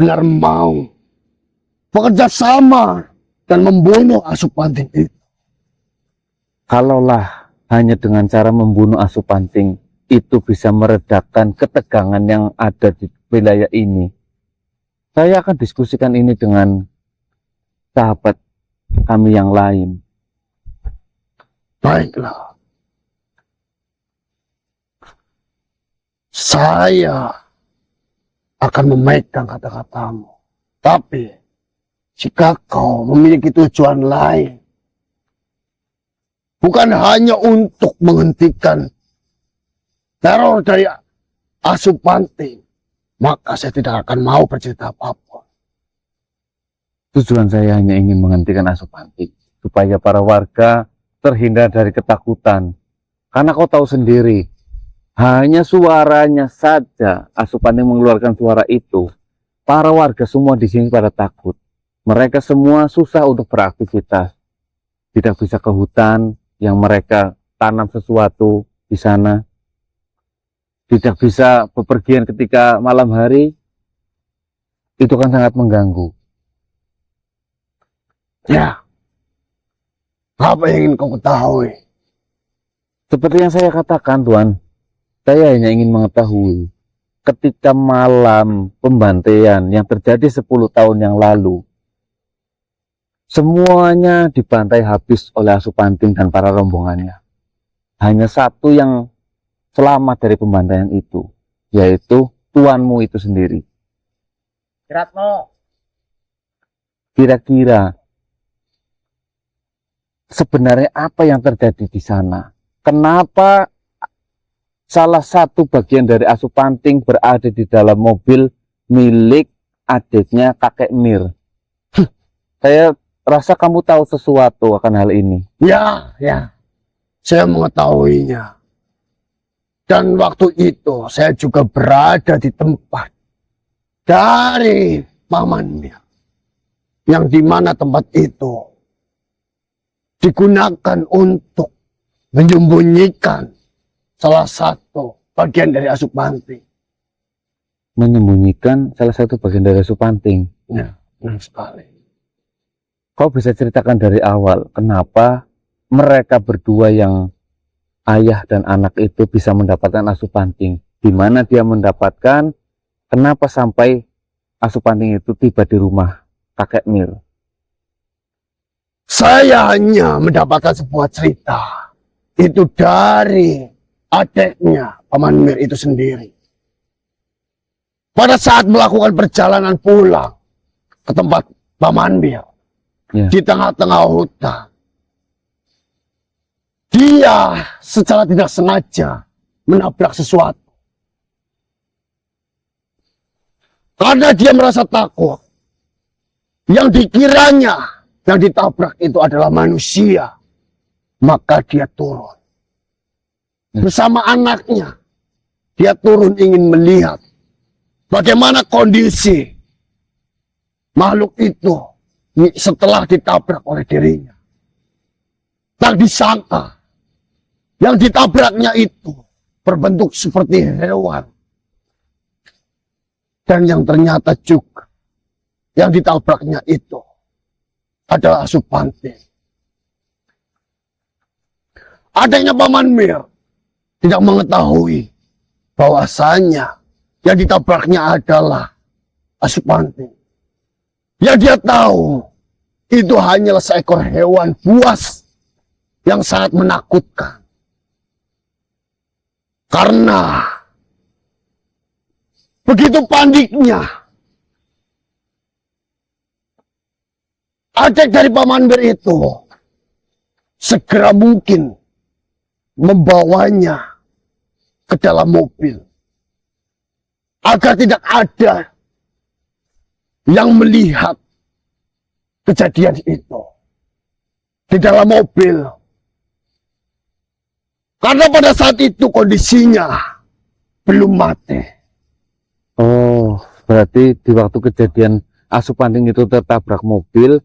benar-benar mau bekerja sama dan membunuh Asupanting itu. Kalaulah hanya dengan cara membunuh Asupanting itu bisa meredakan ketegangan yang ada di wilayah ini, saya akan diskusikan ini dengan sahabat kami yang lain. Baiklah. Saya akan memegang kata-katamu. Tapi, jika kau memiliki tujuan lain, bukan hanya untuk menghentikan teror dari Asupanting, maka saya tidak akan mau bercerita apapun. Tujuan saya hanya ingin menghentikan Asupanting, supaya para warga terhindar dari ketakutan. Karena kau tahu sendiri, hanya suaranya saja Asupanting mengeluarkan suara itu, para warga semua di sini pada takut. Mereka semua susah untuk beraktivitas. Tidak bisa ke hutan yang mereka tanam sesuatu di sana. Tidak bisa bepergian ketika malam hari. Itu kan sangat mengganggu. Ya, apa yang ingin kau ketahui? Seperti yang saya katakan, Tuan, saya hanya ingin mengetahui ketika malam pembantaian yang terjadi 10 tahun yang lalu, semuanya dibantai habis oleh Asupanting dan para rombongannya. Hanya satu yang selamat dari pembantaian itu, yaitu tuanmu itu sendiri. Kiratno, Kira-kira sebenarnya apa yang terjadi di sana? Kenapa salah satu bagian dari Asupanting berada di dalam mobil milik adiknya kakek Mir? Saya rasa kamu tahu sesuatu akan hal ini. Ya, saya mengetahuinya. Dan waktu itu saya juga berada di tempat dari Paman Mir, yang dimana tempat itu digunakan untuk menyembunyikan salah satu bagian dari Asupanting. Menyembunyikan salah satu bagian dari Asupanting. Ya, benar sekali. Kau bisa ceritakan dari awal kenapa mereka berdua yang ayah dan anak itu bisa mendapatkan Asupanting? Di mana dia mendapatkan? Kenapa sampai Asupanting itu tiba di rumah kakek Mir? Saya hanya mendapatkan sebuah cerita itu dari adiknya Paman Mir itu sendiri. Pada saat melakukan perjalanan pulang ke tempat Paman Mir, di tengah-tengah hutan, dia secara tidak sengaja menabrak sesuatu. Karena dia merasa takut, yang dikiranya yang ditabrak itu adalah manusia, maka dia turun. Bersama anaknya, dia turun ingin melihat bagaimana kondisi makhluk itu setelah ditabrak oleh dirinya. Tak disangka, yang ditabraknya itu berbentuk seperti hewan. Dan yang ternyata juga, yang ditabraknya itu adalah Asupanting. Adanya Paman Mir tidak mengetahui bahwasanya yang ditabraknya adalah Asupanting. Yang dia tahu itu hanyalah seekor hewan buas yang sangat menakutkan. Karena begitu paniknya adik dari Paman Mir itu segera mungkin membawanya ke dalam mobil agar tidak ada yang melihat kejadian itu di dalam mobil. Karena pada saat itu kondisinya belum mati. Oh, berarti di waktu kejadian Asupanting itu tertabrak mobil,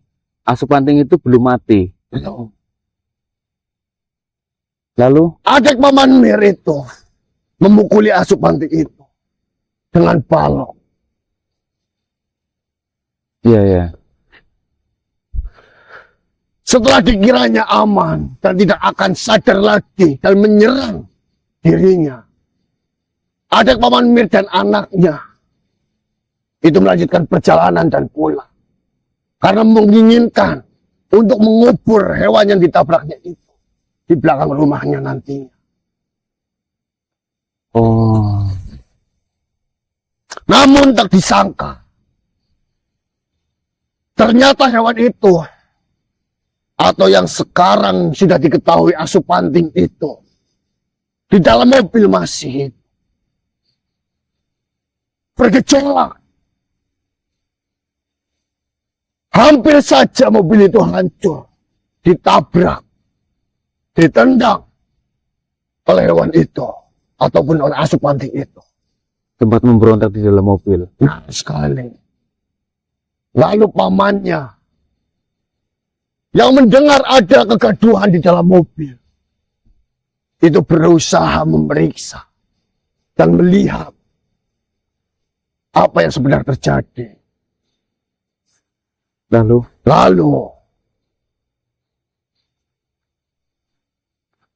Asupanting itu belum mati. Lalu adik Paman Mir itu memukuli Asupanting itu dengan balok. Iya, iya. Setelah dikiranya aman dan tidak akan sadar lagi dan menyerang dirinya, adik Paman Mir dan anaknya itu melanjutkan perjalanan dan pulang. Karena menginginkan untuk mengubur hewan yang ditabraknya itu di belakang rumahnya nantinya. Oh, Namun tak disangka, ternyata hewan itu, atau yang sekarang sudah diketahui Asupanting itu, di dalam mobil masih hidup. Bergejolak. Hampir saja mobil itu hancur, ditabrak, ditendang oleh hewan itu, ataupun oleh Asupanting itu. sempat memberontak di dalam mobil. Nah sekali. Lalu pamannya yang mendengar ada kegaduhan di dalam mobil itu berusaha memeriksa dan melihat apa yang sebenarnya terjadi. Lalu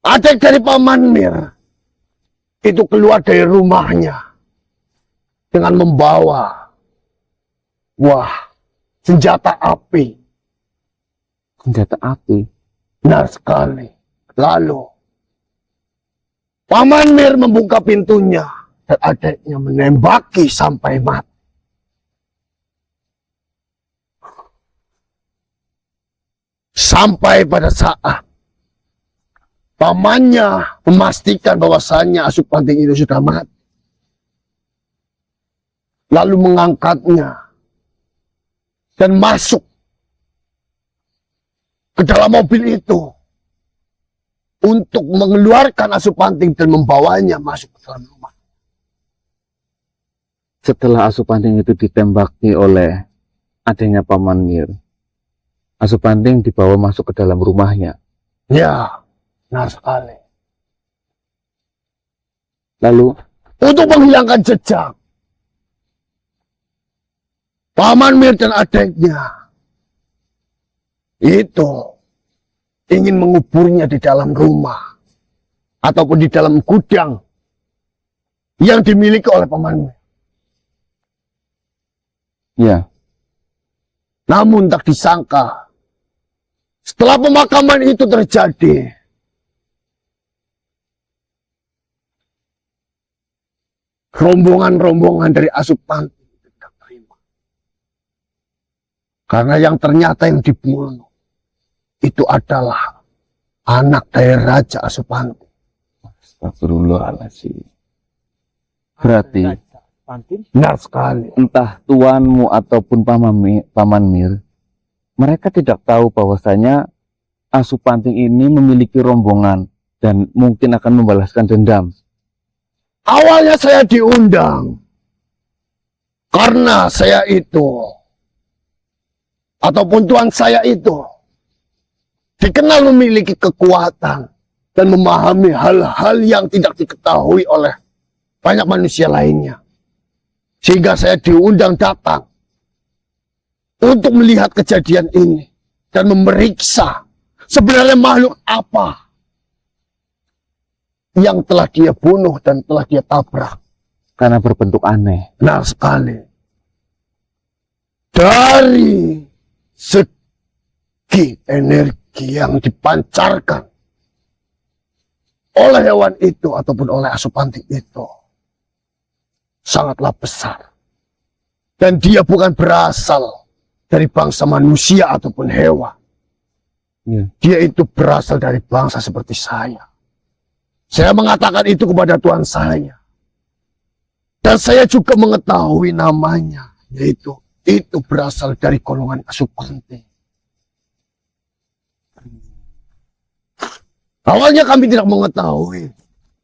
adik dari Paman Mir itu keluar dari rumahnya dengan membawa senjata api. Senjata api. Benar sekali. Lalu Paman Mir membuka pintunya dan adiknya menembaki sampai mati. Sampai pada saat pamannya memastikan bahwasannya Asupanting itu sudah mati. Lalu mengangkatnya dan masuk ke dalam mobil itu untuk mengeluarkan Asupanting dan membawanya masuk ke dalam rumah. Setelah Asupanting itu ditembaki oleh adiknya Paman Mir, Asupanting dibawa masuk ke dalam rumahnya. Ya, benar sekali. Lalu Untuk menghilangkan jejak, Paman Mir dan adiknya itu ingin menguburnya di dalam rumah ataupun di dalam gudang yang dimiliki oleh Paman Mir. ya, Namun tak disangka, setelah pemakaman itu terjadi, rombongan-rombongan dari Asupanting tidak terima. Karena yang ternyata yang dibunuh itu adalah anak dari Raja Asupanting. astagfirullahaladzim. Berarti Benar sekali. entah tuanmu ataupun Paman Mir, mereka tidak tahu bahwasanya Asupanting ini memiliki rombongan dan mungkin akan membalaskan dendam. Awalnya saya diundang karena saya itu ataupun tuan saya itu dikenal memiliki kekuatan dan memahami hal-hal yang tidak diketahui oleh banyak manusia lainnya. Sehingga saya diundang datang untuk melihat kejadian ini dan memeriksa sebenarnya makhluk apa yang telah dia bunuh dan telah dia tabrak. Karena berbentuk aneh. Benar sekali. Dari segi energi yang dipancarkan oleh hewan itu ataupun oleh Asupanting itu sangatlah besar. Dan dia bukan berasal dari bangsa manusia ataupun hewan. Ya. Dia itu berasal dari bangsa seperti saya. Saya mengatakan itu kepada Tuhan saya. Dan saya juga mengetahui namanya, yaitu itu berasal dari golongan Asupanting. Awalnya kami tidak mengetahui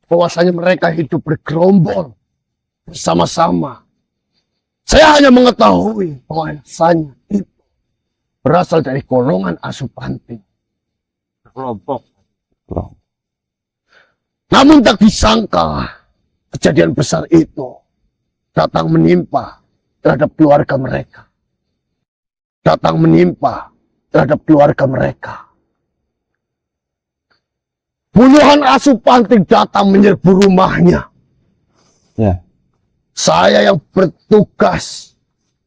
bahwasanya mereka hidup bergerombol bersama-sama. Saya hanya mengetahui bahwasanya itu berasal dari golongan Asupanting. Kelompok. Namun tak disangka kejadian besar itu datang menimpa terhadap keluarga mereka. datang menimpa terhadap keluarga mereka. Puluhan asuh panting datang menyerbu rumahnya. Ya. Saya yang bertugas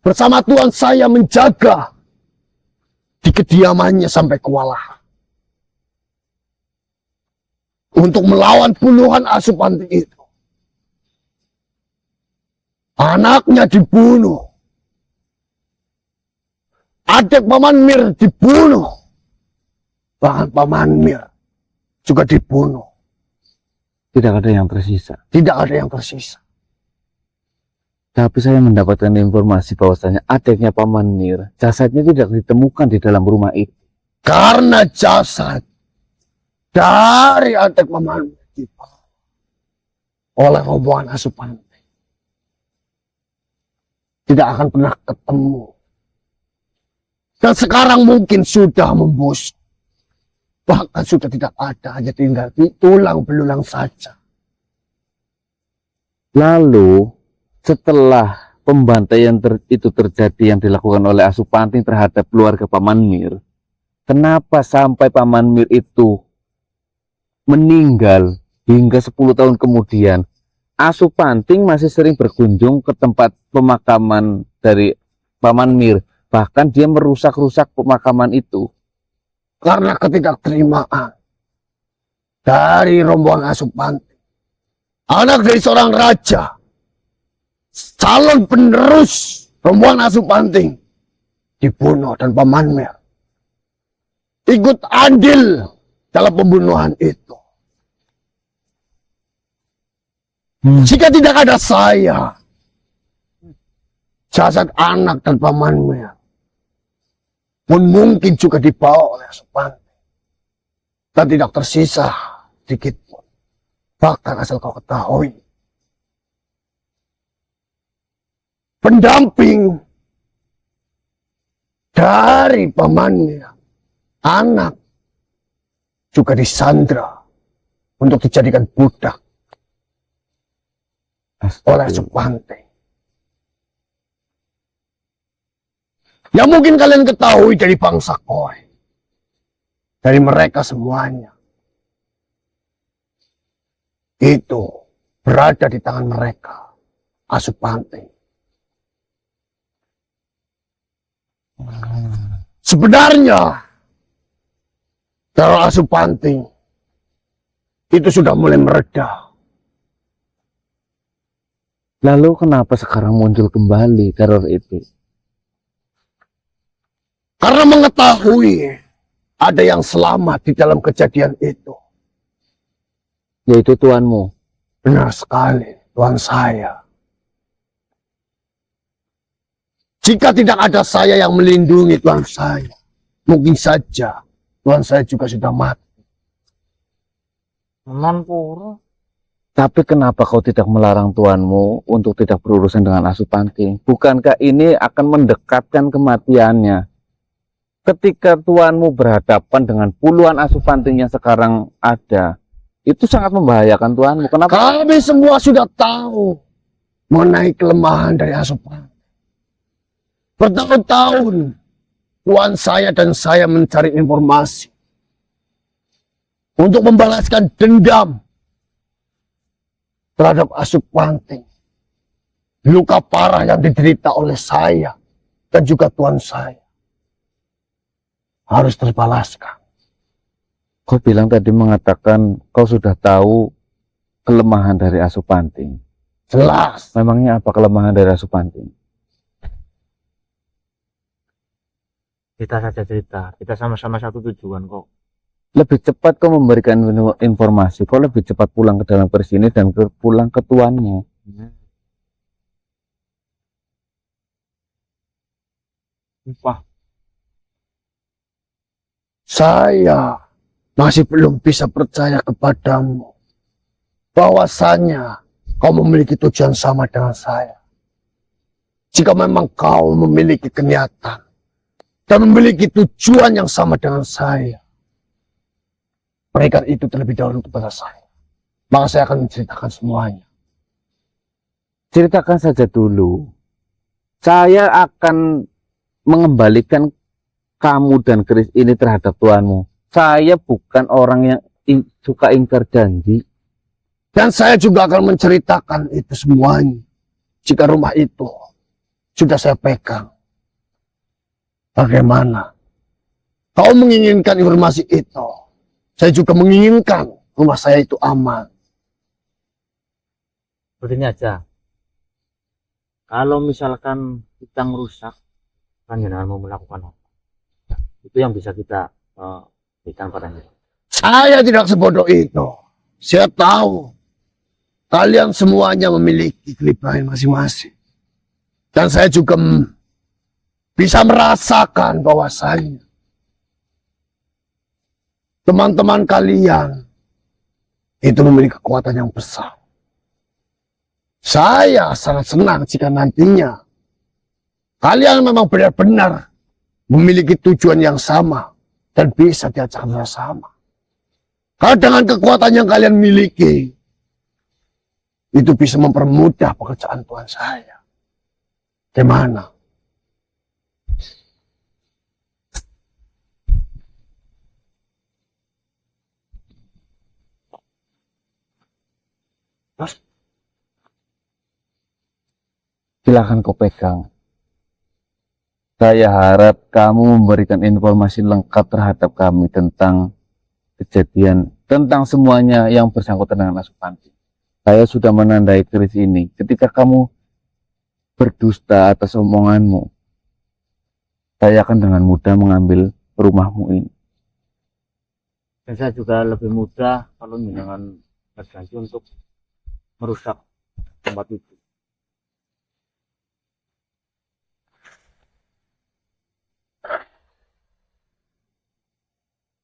bersama Tuhan saya menjaga di kediamannya sampai kewalahan. Untuk melawan puluhan asuh panting itu. Anaknya dibunuh. Adik Paman Mir dibunuh. Bahkan Paman Mir juga dibunuh. Tidak ada yang tersisa. Tidak ada yang tersisa. Tapi saya mendapatkan informasi bahwasanya adiknya Paman Mir, jasadnya tidak ditemukan di dalam rumah itu. Karena jasad dari adik Paman Mir dibawa oleh rombongan asuh panting. Tidak akan pernah ketemu. Dan sekarang mungkin sudah membusuk. Bahkan sudah tidak ada, hanya tinggal tulang belulang saja. Lalu setelah pembantaian itu terjadi yang dilakukan oleh asuh panting terhadap keluarga Paman Mir, kenapa sampai Paman Mir itu meninggal hingga 10 tahun kemudian, asuh panting masih sering berkunjung ke tempat pemakaman dari Paman Mir. Bahkan dia merusak-rusak pemakaman itu. Karena ketidakterimaan dari rombongan asuh panting. Anak dari seorang raja, calon penerus rombongan asuh panting, dibunuh dan Paman Mir ikut andil dalam pembunuhan itu. Jika tidak ada saya, jasad anak dan Paman Mir pun mungkin juga dibawa oleh asuh panting. Dan tidak tersisa sedikit pun. Bahkan asal kau ketahui, pendamping dari Paman Mir, anak, juga disandra untuk dijadikan budak oleh asuh panting. Yang mungkin kalian ketahui dari bangsa Khoi, dari mereka semuanya, itu berada di tangan mereka, asuh panting. Sebenarnya teror asuh panting itu sudah mulai mereda. Lalu kenapa sekarang muncul kembali teror itu? Karena mengetahui ada yang selamat di dalam kejadian itu. Yaitu tuanmu. Benar sekali, Tuhan saya. Jika tidak ada saya yang melindungi Tuhan saya, mungkin saja Tuhan saya juga sudah mati. Non pura. Tapi kenapa kau tidak melarang tuanmu untuk tidak berurusan dengan asuh panting? Bukankah ini akan mendekatkan kematiannya? Ketika tuanmu berhadapan dengan puluhan asuh panting yang sekarang ada, itu sangat membahayakan tuanmu. Kenapa? Kami semua sudah tahu mengenai kelemahan dari asuh panting. Bertahun-tahun Tuhan saya dan saya mencari informasi untuk membalaskan dendam terhadap asuh panting. Luka parah yang diderita oleh saya dan juga Tuhan saya harus terbalaskan. Kau bilang tadi mengatakan kau sudah tahu kelemahan dari asuh panting. Jelas. Memangnya apa kelemahan dari asuh panting? Kita saja cerita. Kita sama-sama satu tujuan kok. Lebih cepat kau memberikan informasi, kau lebih cepat pulang ke dalam keris ini dan pulang ke tuanmu. Wah, Saya masih belum bisa percaya kepadamu bahwasanya kau memiliki tujuan sama dengan saya. Jika memang kau memiliki kenyataan dan memiliki tujuan yang sama dengan saya, berikan itu terlebih dahulu kepada saya. Maka saya akan menceritakan semuanya. Ceritakan saja dulu. Saya akan mengembalikan kamu dan Chris ini terhadap tuanmu. Saya bukan orang yang suka ingkar janji. Dan saya juga akan menceritakan itu semuanya. Jika rumah itu sudah saya pegang. Bagaimana? Kau menginginkan informasi itu. Saya juga menginginkan rumah saya itu aman. Begini aja. Kalau misalkan kita merusak, kan jangan mau melakukan apa. Itu yang bisa kita berikan padanya. Saya tidak sebodoh itu. Saya tahu kalian semuanya memiliki kelebihan masing-masing. Dan saya juga bisa merasakan bahwasanya teman-teman kalian itu memiliki kekuatan yang besar. Saya sangat senang jika nantinya kalian memang benar-benar memiliki tujuan yang sama dan bisa diajak bersama. Karena dengan kekuatan yang kalian miliki, itu bisa mempermudah pekerjaan Tuhan saya. Gimana? Silakan kau pegang. Saya harap kamu memberikan informasi lengkap terhadap kami tentang kejadian, tentang semuanya yang bersangkutan dengan asupanti. Saya sudah menandai keris ini. Ketika kamu berdusta atas omonganmu, saya akan dengan mudah mengambil rumahmu ini. Dan saya juga lebih mudah kalau dengan berjanji untuk merusak tempat itu.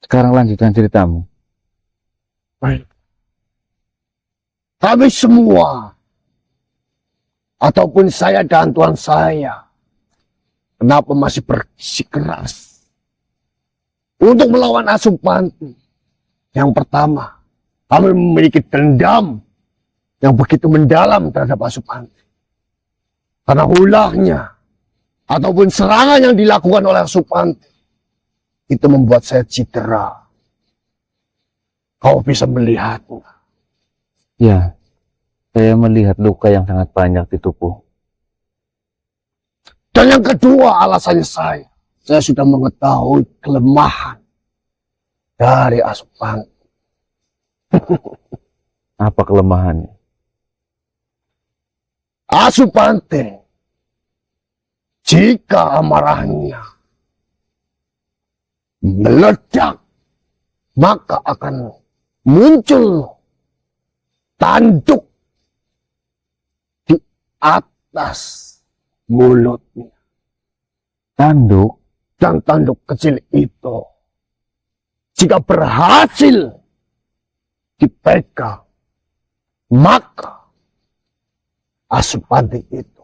Sekarang lanjutkan ceritamu. Baik. Kami semua, ataupun saya dan Tuhan saya, kenapa masih bersikeras untuk melawan asupanti? Yang pertama, kami memiliki dendam yang begitu mendalam terhadap asupanti. Karena ulahnya, ataupun serangan yang dilakukan oleh asupanti, itu membuat saya cedera. Kau bisa melihatnya. Ya, saya melihat luka yang sangat banyak di tubuh. Dan yang kedua alasannya saya sudah mengetahui kelemahan dari asupanti. Apa kelemahannya? Asupanti, jika amarahnya meledak, maka akan muncul tanduk di atas mulutnya. Tanduk? Dan tanduk kecil itu, jika berhasil dipegang, maka asupanti itu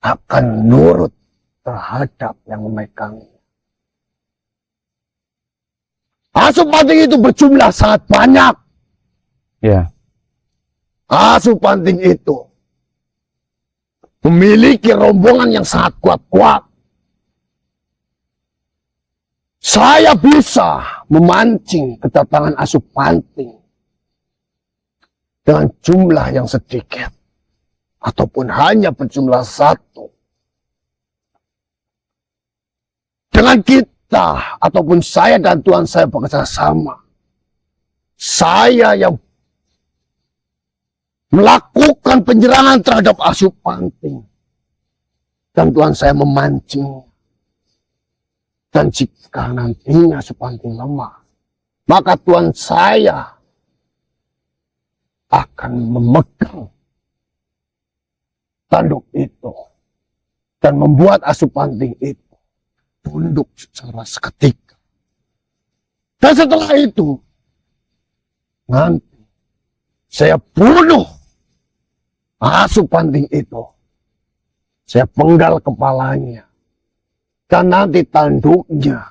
akan nurut terhadap yang memegangnya. Asupanti itu berjumlah sangat banyak. Ya. Asupanti itu memiliki rombongan yang sangat kuat-kuat. Saya bisa memancing kedatangan asupanti dengan jumlah yang sedikit, ataupun hanya berjumlah satu. Dengan kita, ataupun saya dan Tuhan saya bekerja sama, saya yang melakukan penyerangan terhadap asupanti, dan Tuhan saya memancing. Dan jika nantinya asupanti lemah, maka Tuhan saya akan memegang tanduk itu dan membuat asupanti itu tunduk secara seketika. Dan setelah itu, nanti saya bunuh asupanti itu. Saya penggal kepalanya. Dan nanti tanduknya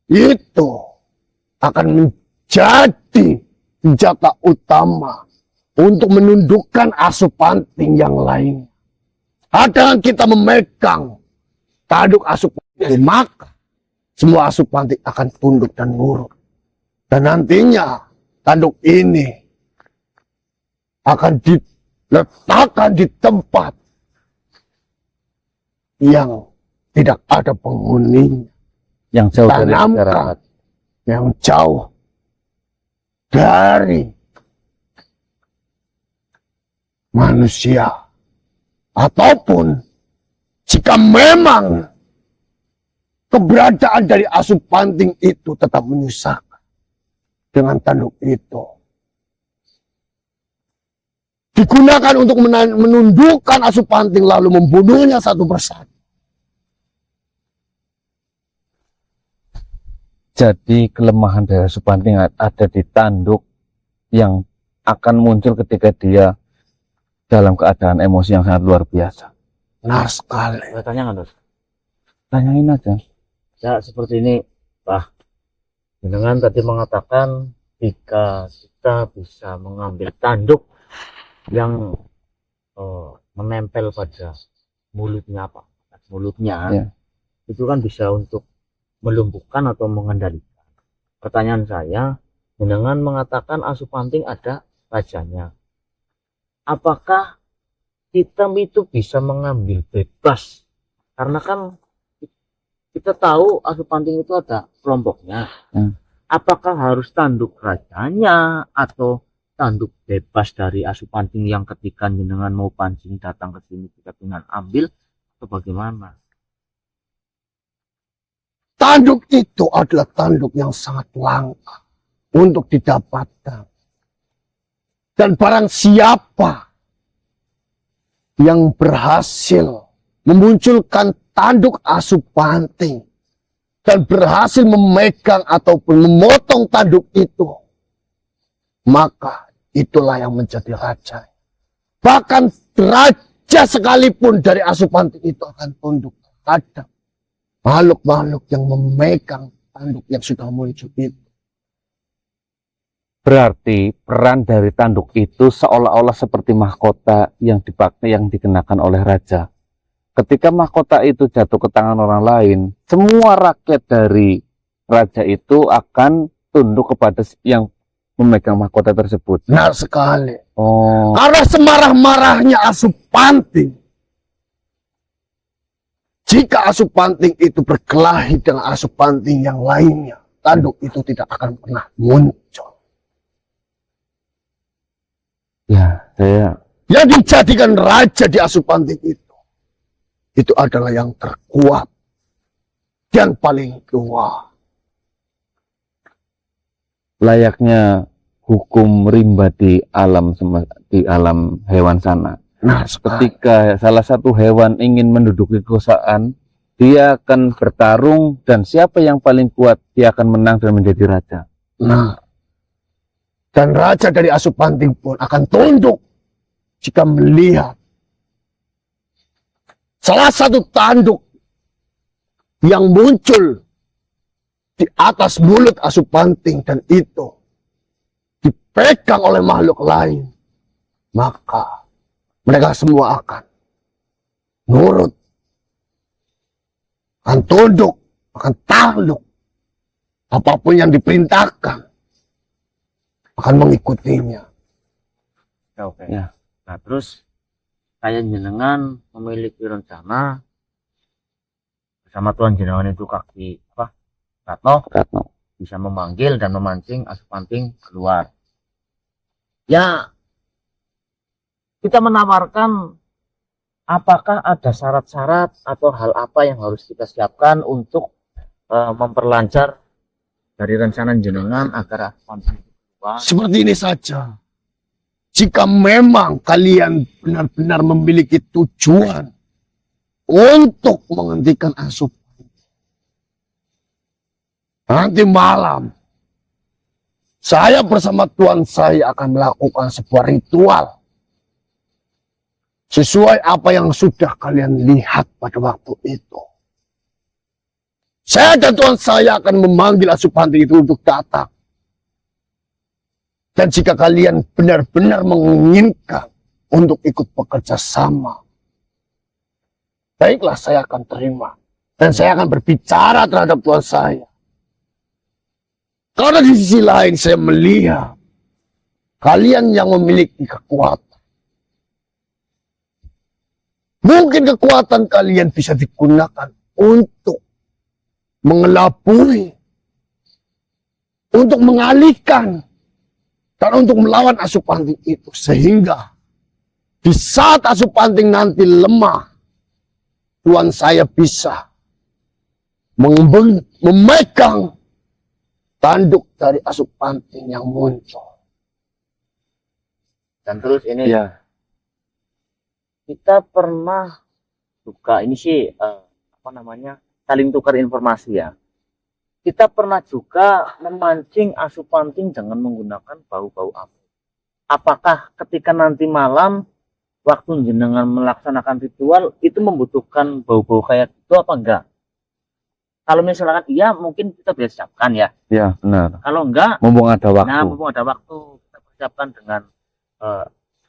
itu akan menjadi senjata utama untuk menundukkan asupanti yang lain. Dengan kita memegang tanduk asupanting, maka semua asupanting akan tunduk dan nurut. Dan nantinya tanduk ini akan diletakkan di tempat yang tidak ada penghuninya, Yang jauh dari Tanamkan. masyarakat. yang jauh dari manusia. Ataupun jika memang keberadaan dari asupanting itu tetap menyusahkan, dengan tanduk itu digunakan untuk menundukkan asupanting lalu membunuhnya satu persatu. Jadi kelemahan dari asupanting ada di tanduk yang akan muncul ketika dia dalam keadaan emosi yang sangat luar biasa. Benar sekali. Saya tanya nggak, Dos? Tanyain aja. Ya seperti ini, Pak. Dengan tadi mengatakan jika kita bisa mengambil tanduk yang menempel pada mulutnya, Pak, mulutnya, Ya. itu kan bisa untuk melumpuhkan atau mengendalikan. Pertanyaan saya, dengan mengatakan asupanting ada rajanya, apakah kita itu bisa mengambil bebas? Karena kan kita tahu asupanting itu ada kelompoknya. Apakah harus tanduk rajanya atau tanduk bebas dari asupanting yang ketika jenengan mau pancing datang ke sini kita tinggal ambil atau bagaimana? Tanduk itu adalah tanduk yang sangat langka untuk didapatkan. Dan barang siapa yang berhasil memunculkan tanduk asupanting dan berhasil memegang ataupun memotong tanduk itu, maka itulah yang menjadi raja. Bahkan raja sekalipun dari asupanting itu akan tunduk terhadap makhluk-makhluk yang memegang tanduk yang sudah muncul itu. Berarti peran dari tanduk itu seolah-olah seperti mahkota yang dipakai, yang dikenakan oleh raja. Ketika mahkota itu jatuh ke tangan orang lain, semua rakyat dari raja itu akan tunduk kepada yang memegang mahkota tersebut. Benar sekali. Oh, Karena semarah-marahnya asupanting, jika asupanting itu berkelahi dengan asupanting yang lainnya, tanduk itu tidak akan pernah muncul. ya saya Yang dijadikan raja di asupanting itu adalah yang terkuat dan paling tua. layaknya hukum rimba di alam hewan sana. Nah, sekali. Ketika salah satu hewan ingin menduduki kekuasaan, dia akan bertarung dan siapa yang paling kuat dia akan menang dan menjadi raja. Nah, dan raja dari asupanting pun akan tunduk jika melihat salah satu tanduk yang muncul di atas mulut asupanting dan itu dipegang oleh makhluk lain, maka mereka semua akan nurut, akan tunduk, akan takluk. Apapun yang diperintahkan akan mengikutinya. Oke. Ya. Nah terus saya jenengan memiliki rencana bersama Tuhan jenengan itu kaki apa Ratno bisa memanggil dan memancing asupanting keluar. Ya kita menawarkan apakah ada syarat-syarat atau hal apa yang harus kita siapkan untuk memperlancar dari rencana jenengan agar asupanting keluar. Seperti ini saja. Jika memang kalian benar-benar memiliki tujuan untuk menghentikan asupan, nanti malam saya bersama Tuhan saya akan melakukan sebuah ritual sesuai apa yang sudah kalian lihat pada waktu itu. Saya dan Tuhan saya akan memanggil asupanting itu untuk datang. Dan jika kalian benar-benar menginginkan untuk ikut bekerja sama, baiklah saya akan terima. Dan saya akan berbicara terhadap Tuhan saya. Karena di sisi lain saya melihat kalian yang memiliki kekuatan. Mungkin kekuatan kalian bisa digunakan untuk mengelabui, untuk mengalihkan, dan untuk melawan asupanting itu. Sehingga di saat asupanting nanti lemah, Tuhan saya bisa memegang tanduk dari asupanting yang muncul. Dan terus ini Ya, kita pernah juga ini sih saling tukar informasi ya. Kita pernah juga memancing asupanting dengan menggunakan bau-bau api. Apakah ketika nanti malam waktu jenengan melaksanakan ritual itu membutuhkan bau-bau kayak itu apa enggak? Kalau misalkan iya mungkin kita bisa siapkan ya. ya benar. Kalau enggak, Mumpung ada waktu. nah mumpung ada waktu kita persiapkan dengan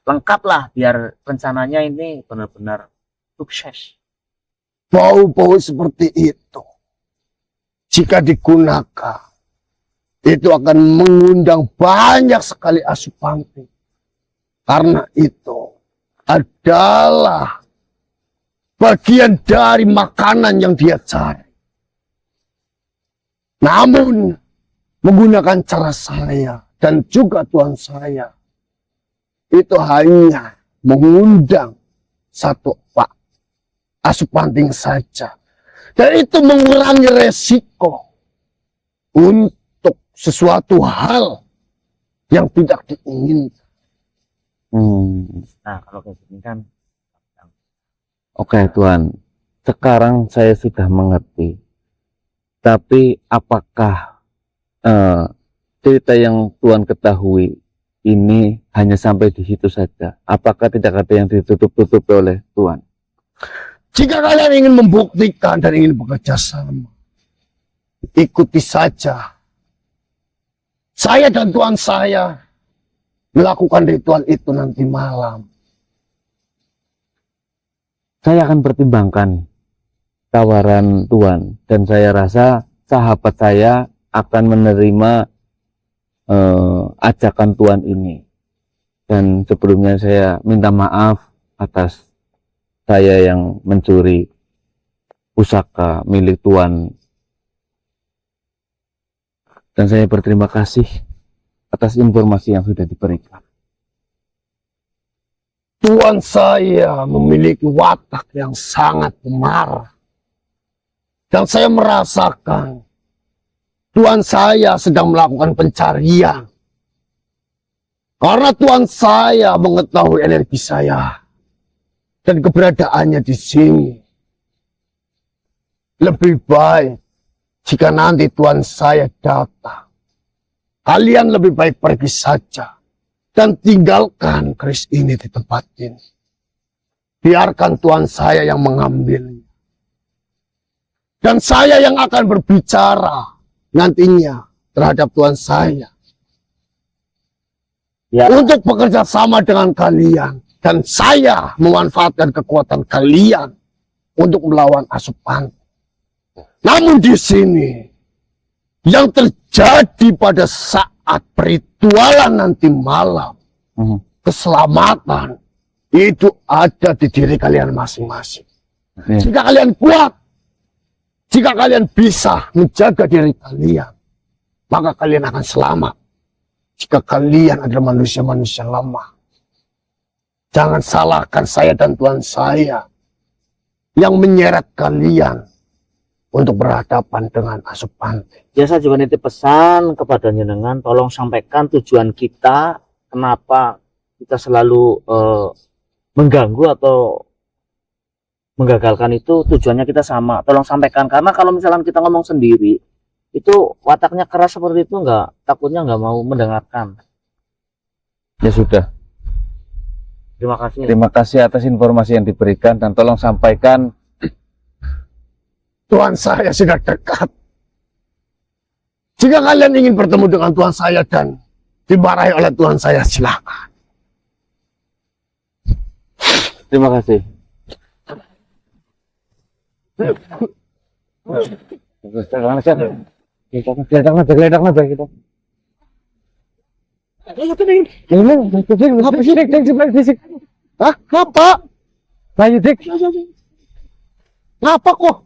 lengkap lah biar rencananya ini benar-benar sukses. Bau-bau seperti itu, jika digunakan, itu akan mengundang banyak sekali asupanting. Karena itu adalah bagian dari makanan yang dia cari. Namun, menggunakan cara saya dan juga Tuhan saya, itu hanya mengundang satu asupanting saja. Dan itu mengurangi resiko untuk sesuatu hal yang tidak diinginkan. Nah kalau kayak gini kan Oke Tuhan, sekarang saya sudah mengerti. Tapi apakah cerita yang Tuhan ketahui ini hanya sampai di situ saja? Apakah tidak ada yang ditutup-tutupi oleh Tuhan? Jika kalian ingin membuktikan dan ingin bekerja sama, ikuti saja. Saya dan Tuhan saya melakukan ritual itu nanti malam. Saya akan pertimbangkan tawaran Tuhan dan saya rasa sahabat saya akan menerima ajakan Tuhan ini. Dan sebelumnya saya minta maaf atas saya yang mencuri pusaka milik Tuhan. Dan saya berterima kasih atas informasi yang sudah diberikan. Tuhan saya memiliki watak yang sangat pemarah. Dan saya merasakan Tuhan saya sedang melakukan pencarian. Karena Tuhan saya mengetahui energi saya dan keberadaannya di sini. Lebih baik jika nanti Tuhan saya datang, kalian lebih baik pergi saja dan tinggalkan keris ini di tempat ini. Biarkan Tuhan saya yang mengambilnya. Dan saya yang akan berbicara nantinya terhadap Tuhan saya. ya Untuk bekerja sama dengan kalian. Dan saya memanfaatkan kekuatan kalian untuk melawan asupan. Namun di sini, yang terjadi pada saat peritualan nanti malam, keselamatan itu ada di diri kalian masing-masing. Jika kalian kuat, jika kalian bisa menjaga diri kalian, maka kalian akan selamat. Jika kalian adalah manusia-manusia lemah, jangan salahkan saya dan Tuhan saya yang menyeret kalian untuk berhadapan dengan asupanting. ya saya juga nitip pesan kepada jenengan, tolong sampaikan tujuan kita, kenapa kita selalu mengganggu atau menggagalkan itu, tujuannya kita sama, tolong sampaikan. Karena kalau misalnya kita ngomong sendiri itu wataknya keras seperti itu, takutnya nggak mau mendengarkan. Ya sudah. Terima kasih. Terima kasih atas informasi yang diberikan dan tolong sampaikan Tuhan saya sudah dekat. Jika kalian ingin bertemu dengan Tuhan saya dan dimarahi oleh Tuhan saya, silakan. terima kasih. Sekarang aja. Geledak na ba kita? Hah? Ngapa? Layu dik. Ngapa kok?